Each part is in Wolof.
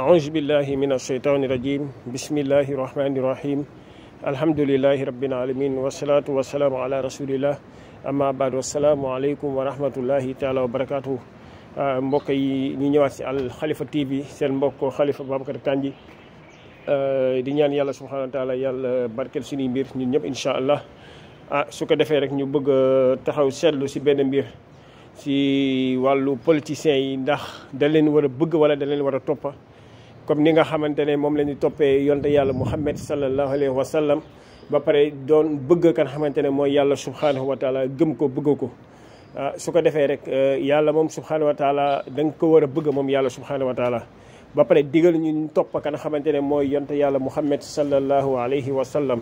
أعوذ بالله من الشيطان الرجيم بسم الله الرحمن الرحيم الحمد لله رب العالمين والصلاة والسلام على رسول الله أما بعد والسلام عليكم ورحمة الله تعالى وبركاته mbokk yi ñu ñëwaat si Al Khalifa TV seen mbokk Khalifa Babacar Kandji di ñaan yàlla subhanahu wa taala yàlla barkeel suñuy mbir ñun ñëpp incha allah su ko defee rek ñu bëgg a taxaw seetlu si benn mbir si wàllu politiciens yi ndax da leen war a bëgg wala da leen war a toppa comme ni nga xamante ne moom la ñu toppee yonte yàlla Muhammad sallallahu alayhi wa sallam ba pare doon bëgg kan xamante ne mooy yàlla subhanahu wa taala gëm ko bëgg ko su ko defee rek yàlla moom subhanahu wa taala da nga ko war a bëgg moom yàlla subhanahu wa taala ba pare digal ñu topp kan xamante ne mooy yonte yàlla Muhammad sallallahu alayhi wa sallam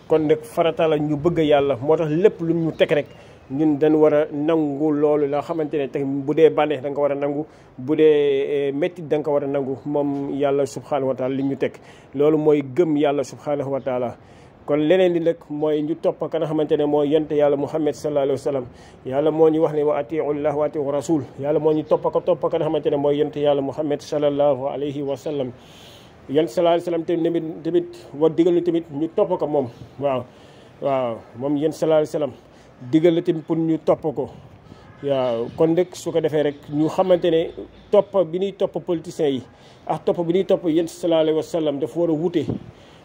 kon nag farata la ñu bëgg yàlla moo tax lépp lu ñu teg rek ñun dañ war a nangu loolu la xamante ne teg bu dee bànneex da nga ko war a nangu bu dee métti da nga ko war a nangu moom yàlla subhanahu wa taala li ñu teg loolu mooy gëm yàlla subhanahu wa taala kon leneen li nag mooy ñu topp ka nga xamante ne mooy yonte yàlla Muhammad sallallahu alayhi wa sallam yàlla moo ñu wax ne wa atiu llah wa atiu rasul yàlla moo ñu topp ka nga xamante ne mooy yonte yàlla Muhammad sallallahu alayhi wa sallam yonte sallallahu alayhi wa sallam tamit war digal ñu tamit ñu topp ko moom waaw moom yonte sallallahu alayhi wa sallam digal la tamit pour ñu topp ko waaw kon nag su ko defee rek ñu xamante ne topp bi ñuy topp politiciens yi ak topp bi ñuy topp yonent sallallahu alayhi wa sallam dafa war a wute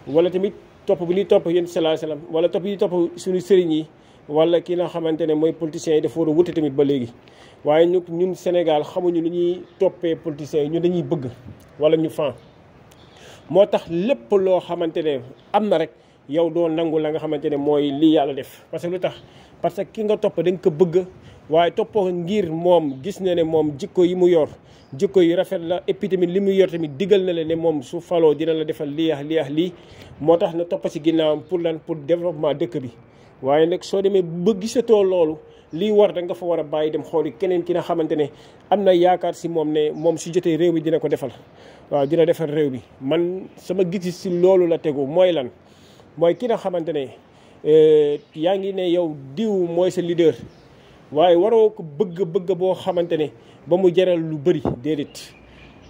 wala tamit topp bi ñuy topp yonent sallallahu alayhi wa sallam wala topp bi ñuy topp suñu sëriñ yi wala ki nga xamante ne mooy politiciens yi dafa war a wute tamit ba léegi waaye ñun Sénégal xamuñu lu ñuy toppee politiciens yi ñun dañuy bëgg wala ñu fan moo tax lépp loo xamante ne am na rek yow doo nangu la nga xamante ne mooy lii yàlla def parce que lu tax parce que ki nga topp da nga ko bëgg waaye toppoo ngir moom gis na ne moom jikko yi mu yor jikko yi rafet la et puis tamit li mu yor tamit digal na la ne moom su faloo dina la defal lii moo tax na topp si ginnaawam pour lan pour développement dëkk bi waaye nag soo demee ba gisatoo loolu lii war da nga fa war a bàyyi dem xooli keneen ki nga xamante ne am na yaakaar si moom ne moom su jotee réew mi dina ko defal waaw dina defal réew bi man sama gis si loolu la tegu mooy lan mooy ki nga xamante ne yaa ngi ne yow diw mooy sa leader waaye waroo ko bëgg boo xamante ne ba mu jaral lu bëri déedéet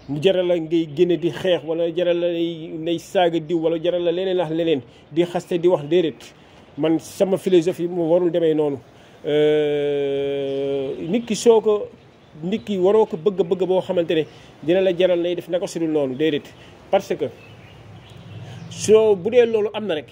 mu jaral la ngay génne di xeex wala jaral la nay saaga diw wala jaral la leneen ak leneen di xaste di wax déedéet man sama philosophie mu warul demee noonu nit ki waroo ko bëgg boo xamante ne dina la jaral nay def naka sudul noonu déedéet parce que soo bu dee loolu am na rek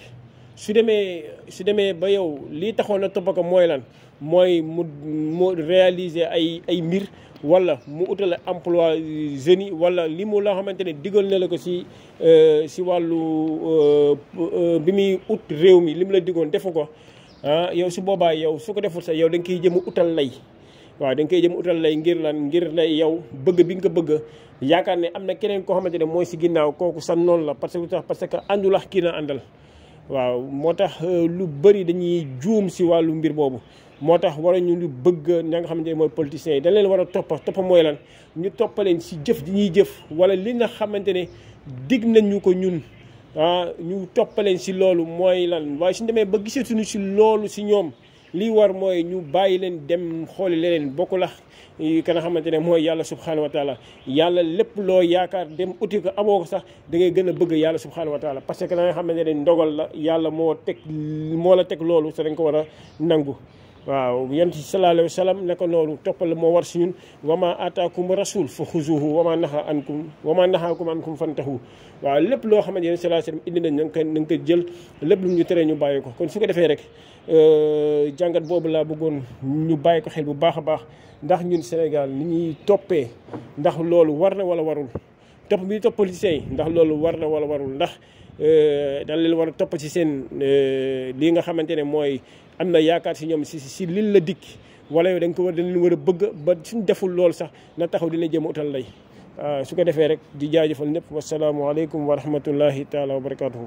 su demee ba yow lii taxoon na topp ko mooy lan mooy mu réaliser ay mbir wala mu utale emploi jeunes yi wala li mu loo xamante ne digal na la ko si wàllu bi muy ut réew mi li mu la digoon defu ko yow su boobaa yow su ko deful sax yow da nga koy jëm utal lay waaw da nga koy jëm utal lay ngir lan ngir ne yow bëgg bi nga ko bëgg yaakaar ne am na keneen koo xamante ne mooy si ginnaaw kooku sa noonu la parce que àndul ak kii na àndal waaw moo tax lu bëri dañuy juum si wàllu mbir boobu moo tax war ñu lu bëgg ña nga xamante ne mooy politiciens yi dañ leen war a toppa mooy lan ñu toppaleen si jëf di ñuy jëf wala li nga xamante ne dig nañu ko ñun ñu toppaleen si loolu mooy lan waaye suñu demee ba gisatuñu si loolu si ñoom lii war mooy ñu bàyyi leen dem xooli leneen bokku la ka nga xamante ne mooy yàlla subhanahu wa taala yàlla lépp loo yaakaar dem uti ko amoo ko sax da ngay gën a bëgg yàlla subhanahu wa taala parce que da nga xamante ne ndogal la yàlla moo la teg loolu te dañ ko war a nangu waaw yonent sallallahu alayhi wa sallam ne ko loolu toppal moo war si ñun wama ataakum rasul fa xuzuhu wama nahaakum ankum fantahu waaw lépp loo xamante ne sallallahu alayhi wa sallam indi nañ na nga ko jël lépp lu ñu teree ñu bàyyi ko kon su ko defee rek jàngat boobu laa bëggoon ñu bàyyi ko xel bu baax a baax ndax ñun Sénégal ni ñuy toppee ndax loolu war na wala warul topp bi topp politiciens yi ndax loolu war na wala warul ndax dañ leen war a topp ci seen lii nga xamante ne mooy am na yaakaar si ñoom si liñ la dikk wala yow dañ leen war a bëgg ba suñ deful loolu sax na taxaw di la jëm utal lay su ko defee rek di jaajëfal ñëpp wasalaamualeykum wa rahmatullahi taala wa barakatuhu